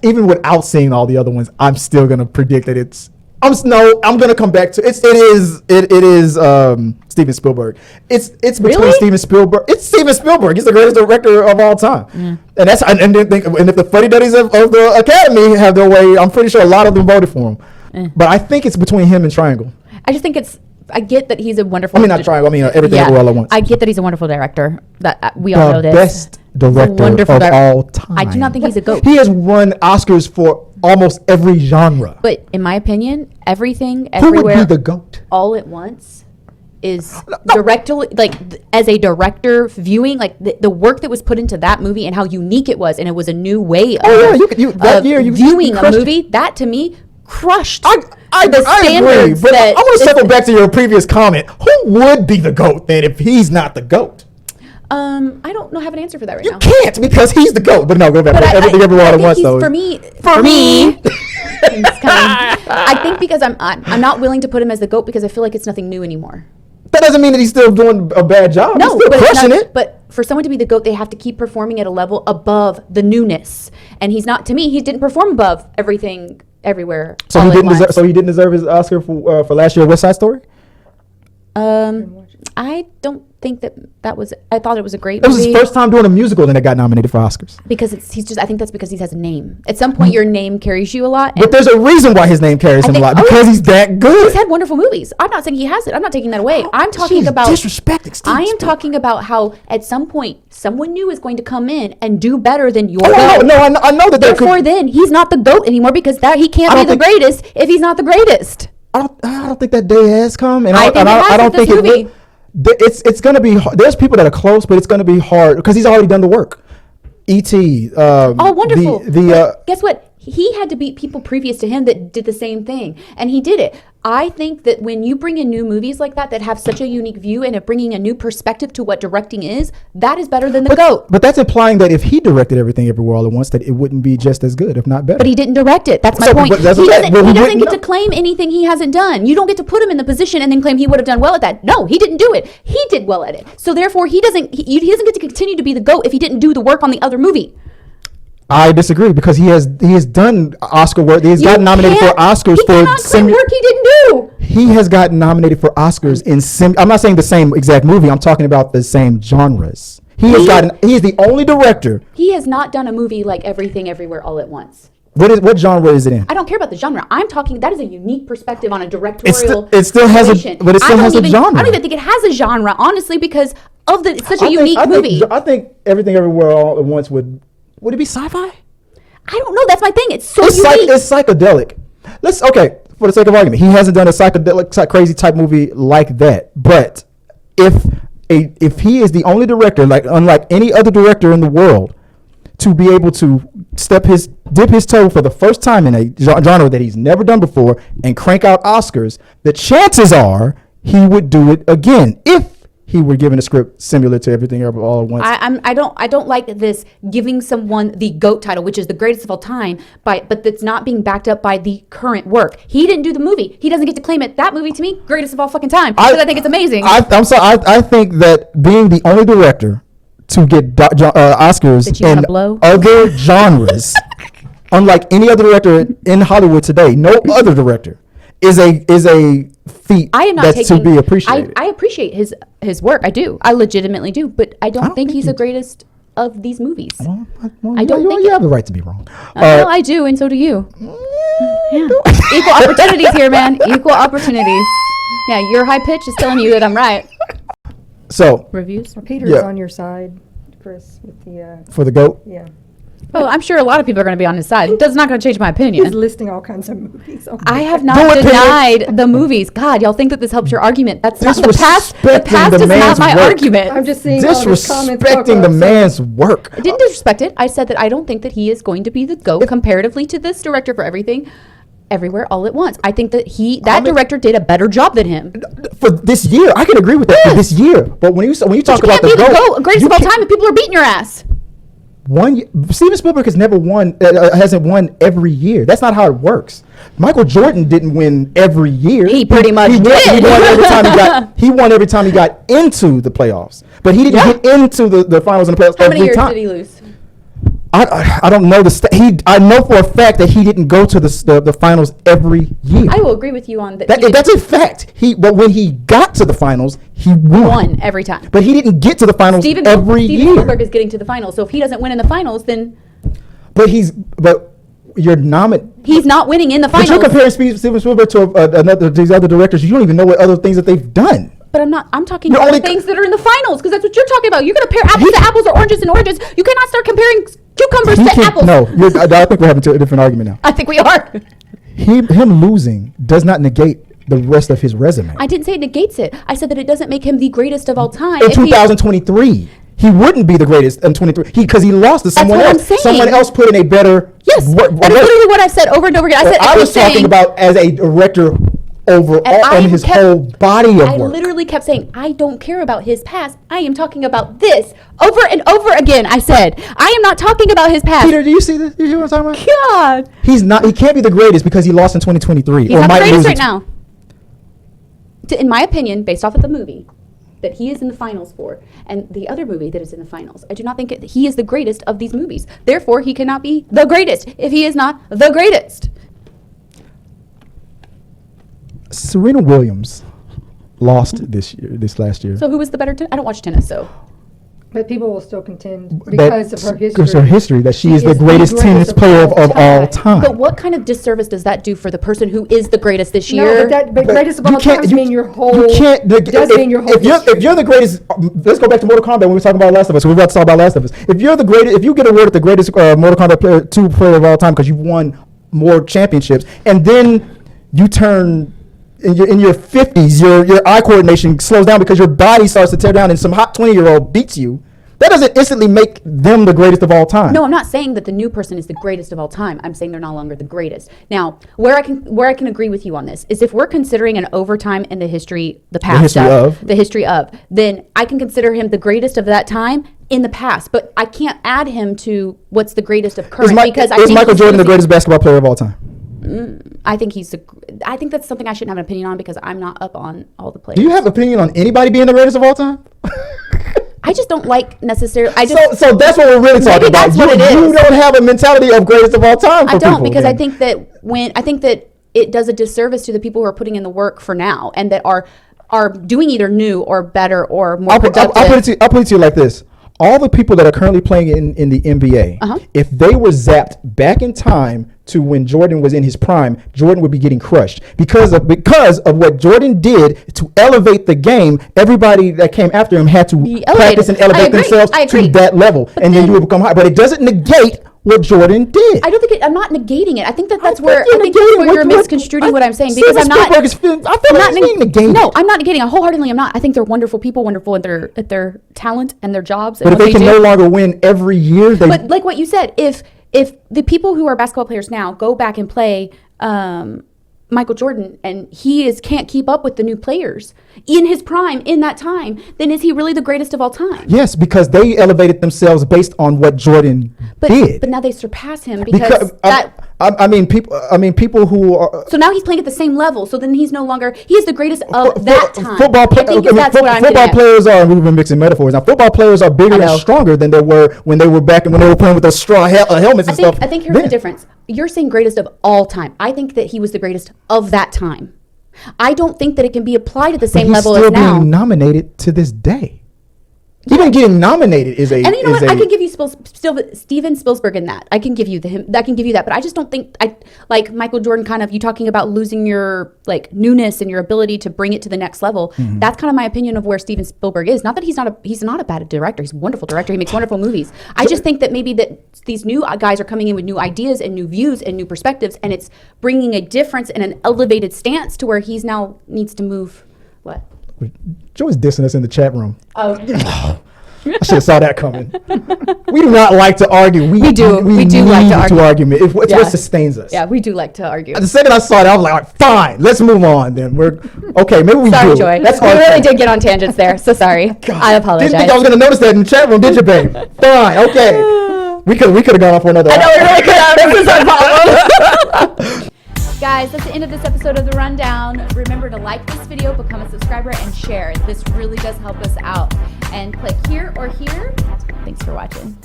even without seeing all the other ones, I'm still gonna predict that it's. I'm gonna come back to it. It is Steven Spielberg. It's between really? Steven Spielberg. It's Steven Spielberg. He's the greatest director of all time. And that's and if the fuddy duddies of the Academy have their way, I'm pretty sure a lot of them voted for him. But I think it's between him and Triangle. I just think I get that he's a wonderful. I mean, not Triangle. I mean, Everything Everywhere All at Once. I get that he's a wonderful director. That we all know this. Best director of all time. I do not think he's a GOAT. He has won Oscars for almost every genre. But in my opinion, Everything, Who Everywhere, would be the GOAT? All at Once is directly, as a director viewing, the work that was put into that movie and how unique it was, and it was a new way of viewing a movie. That to me crushed I agree, but I want to circle back to your previous comment. Who would be the GOAT then if he's not the GOAT? I don't have an answer for that right now. You can't because he's the GOAT. But no, go back. Everything Everywhere All at Once, though. For me. I think because I'm not willing to put him as the GOAT because I feel like it's nothing new anymore. That doesn't mean that he's still doing a bad job. No, he's still crushing it. But for someone to be the GOAT, they have to keep performing at a level above the newness. And he's not. To me, he didn't perform above Everything Everywhere. So he didn't deserve his Oscar for last year West Side Story. I don't think that was. I thought it was a great movie. It was his first time doing a musical, and it got nominated for Oscars. Because I think that's because he has a name. At some point, your name carries you a lot. But there's a reason why his name carries him a lot because he's that good. He's had wonderful movies. I'm not saying he hasn't. I'm not taking that away. I'm talking about disrespecting Steve I am talking about how at some point someone new is going to come in and do better than your. I know that. Therefore, then he's not the GOAT anymore because he can't be the greatest if he's not the greatest. I don't think that day has come, and I don't think it will. It's going to be hard. There's people that are close, but it's going to be hard because he's already done the work. E.T. Wonderful. Guess what? He had to beat people previous to him that did the same thing, and he did it. I think that when you bring in new movies like that have such a unique view and bringing a new perspective to what directing is, that is better than the GOAT. But that's implying that if he directed Everything Everywhere All at Once, that it wouldn't be just as good, if not better. But he didn't direct it. That's my point. He doesn't get to claim anything he hasn't done. You don't get to put him in the position and then claim he would have done well at that. No, he didn't do it. He did well at it. So therefore, he doesn't get to continue to be the GOAT if he didn't do the work on the other movie. I disagree because he has done Oscar work. He's gotten nominated for Oscars for work he didn't do. He has gotten nominated for Oscars in I'm not saying the same exact movie. I'm talking about the same genres. He is the only director. He has not done a movie like Everything Everywhere All at Once. What genre is it in? I don't care about the genre. I'm talking that is a unique perspective on a directorial. It still has a genre. I don't even think it has a genre, honestly, because of it's such a unique movie. I think Everything Everywhere All at Once would it be sci-fi? I don't know. That's my thing. It's so unique. It's psychedelic. For the sake of argument, he hasn't done a psychedelic, crazy type movie like that. But if he is the only director, unlike any other director in the world, to be able to dip his toe for the first time in a genre that he's never done before and crank out Oscars, the chances are he would do it again if he were given a script similar to Everything Everywhere All at Once. I don't like this giving someone the GOAT title, which is the greatest of all time, but that's not being backed up by the current work. He didn't do the movie. He doesn't get to claim it. That movie, to me, greatest of all fucking time. Because I think it's amazing. I'm sorry. I think that being the only director to get Oscars in other genres, unlike any other director in Hollywood today, no other director is a feat that's to be appreciated. I appreciate his work. I do. I legitimately do. But I don't think he's the greatest of these movies. I don't think you have the right to be wrong. No, I do, and so do you. Yeah. Equal opportunities here, man. Equal opportunities. Yeah, your high pitch is telling you that I'm right. So reviews. Peter's on your side, Chris, with the for the GOAT. Yeah. Oh, I'm sure a lot of people are going to be on his side. That's not going to change my opinion. He's listing all kinds of movies. I have not denied the movies. God, y'all think that this helps your argument? That's not the past. The past is not my argument. I'm just saying disrespecting the man's work. I didn't disrespect it. I said that I don't think that he is going to be the GOAT comparatively to this director for Everything Everywhere All at Once. I think that that director did a better job than him for this year. I can agree with that for this year. But when you talk about the GOAT, greatest of all time, and people are beating your ass. Steven Spielberg hasn't won every year. That's not how it works. Michael Jordan didn't win every year. He pretty much did. He won every time he got into the playoffs, but he didn't get into the finals and the playoffs every time. How many years did he lose? I don't know I know for a fact that he didn't go to the finals every year. I will agree with you on that. That's a fact. But when he got to the finals, he won every time. But he didn't get to the finals every year. Steven Spielberg is getting to the finals, so if he doesn't win in the finals, then. But you're nominated. He's not winning in the finals. But you're comparing Steven Spielberg to these other directors. You don't even know what other things that they've done. But I'm talking about the things that are in the finals, because that's what you're talking about. You're going to compare apples to apples or oranges and oranges. You cannot start comparing cucumbers to apples. No, I think we're having a different argument now. I think we are. Him losing does not negate the rest of his resume. I didn't say it negates it. I said that it doesn't make him the greatest of all time. In 2023, he wouldn't be the greatest in 23 because he lost to someone else. Someone else put in a better. Yes, that's literally what I've said over and over again. I was talking about as a director overall and his whole body of work. I literally kept saying, I don't care about his past. I am talking about this over and over again. I said, I am not talking about his past. Peter, do you see this? You hear what I'm talking about? God. He's not. He can't be the greatest because he lost in 2023. He's not the greatest right now. In my opinion, based off of the movie that he is in the finals for, and the other movie that is in the finals, I do not think he is the greatest of these movies. Therefore, he cannot be the greatest if he is not the greatest. Serena Williams lost this last year. So who was the better? I don't watch tennis, so. But people will still contend because of her history. Because her history, that she is the greatest tennis player of all time. But what kind of disservice does that do for the person who is the greatest this year? No, but greatest of all time does mean your whole. You can't. If you're the greatest, let's go back to Mortal Kombat when we were talking about Last of Us. We're about to talk about Last of Us. If you're the greatest, if you get awarded the greatest Mortal Kombat 2 player of all time because you've won more championships, and then you turn. In your 50s, your eye coordination slows down because your body starts to tear down and some hot 20-year-old beats you. That doesn't instantly make them the greatest of all time. No, I'm not saying that the new person is the greatest of all time. I'm saying they're no longer the greatest. Now, where I can agree with you on this is if we're considering an overtime in the history of, then I can consider him the greatest of that time in the past. But I can't add him to what's the greatest of current. Is Michael Jordan the greatest basketball player of all time? I think that's something I shouldn't have an opinion on because I'm not up on all the players. Do you have an opinion on anybody being the greatest of all time? I just don't like necessarily. So that's what we're really talking about. That's what it is. You don't have a mentality of greatest of all time. I don't because I think that it does a disservice to the people who are putting in the work for now and that are doing either new or better or more productive. I'll put it to you like this. All the people that are currently playing in the NBA, if they were zapped back in time to when Jordan was in his prime, Jordan would be getting crushed because of what Jordan did to elevate the game. Everybody that came after him had to practice and elevate themselves to that level, and then you would become high. But it doesn't negate what Jordan did. I don't think I'm not negating it. I think that's where you're misconstruing what I'm saying because I'm not. Negating. No, I'm not negating. Wholeheartedly, I'm not. I think they're wonderful people, wonderful at their talent and their jobs. But if they can no longer win every year, but like what you said, if the people who are basketball players now go back and play Michael Jordan and he can't keep up with the new players in his prime in that time, then is he really the greatest of all time? Yes, because they elevated themselves based on what Jordan did. But now they surpass him because people who are. So now he's playing at the same level. So then he's no longer. He is the greatest of that time. Football players are. We've been mixing metaphors now. Football players are bigger and stronger than they were when they were back and when they were playing with those straw helmets and stuff. I think here's the difference. You're saying greatest of all time. I think that he was the greatest of that time. I don't think that it can be applied at the same level as now. He's still being nominated to this day. Even getting nominated is a. And you know what? I can give you Steven Spielberg in that. I can give you that. But I just don't think like Michael Jordan. Kind of you talking about losing your like newness and your ability to bring it to the next level. Mm-hmm. That's kind of my opinion of where Steven Spielberg is. Not that he's not a bad director. He's a wonderful director. He makes wonderful movies. I just think that maybe that these new guys are coming in with new ideas and new views and new perspectives, and it's bringing a difference and an elevated stance to where he's now needs to move. What? Joey's dissing us in the chat room. Oh. I should have saw that coming. We do not like to argue. We do like to argue. It's what sustains us. Yeah, we do like to argue. The second I saw it, I was like, fine, let's move on then. Maybe we sorry, do. Joy. We really did get on tangents there, so sorry. God, I apologize. Didn't think I was going to notice that in the chat room, did you, babe? Fine, okay. We could have gone off for another I know, we really could have. This is our problem. Guys, that's the end of this episode of The Rundown. Remember to like this video, become a subscriber, and share. This really does help us out. And click here or here. Thanks for watching.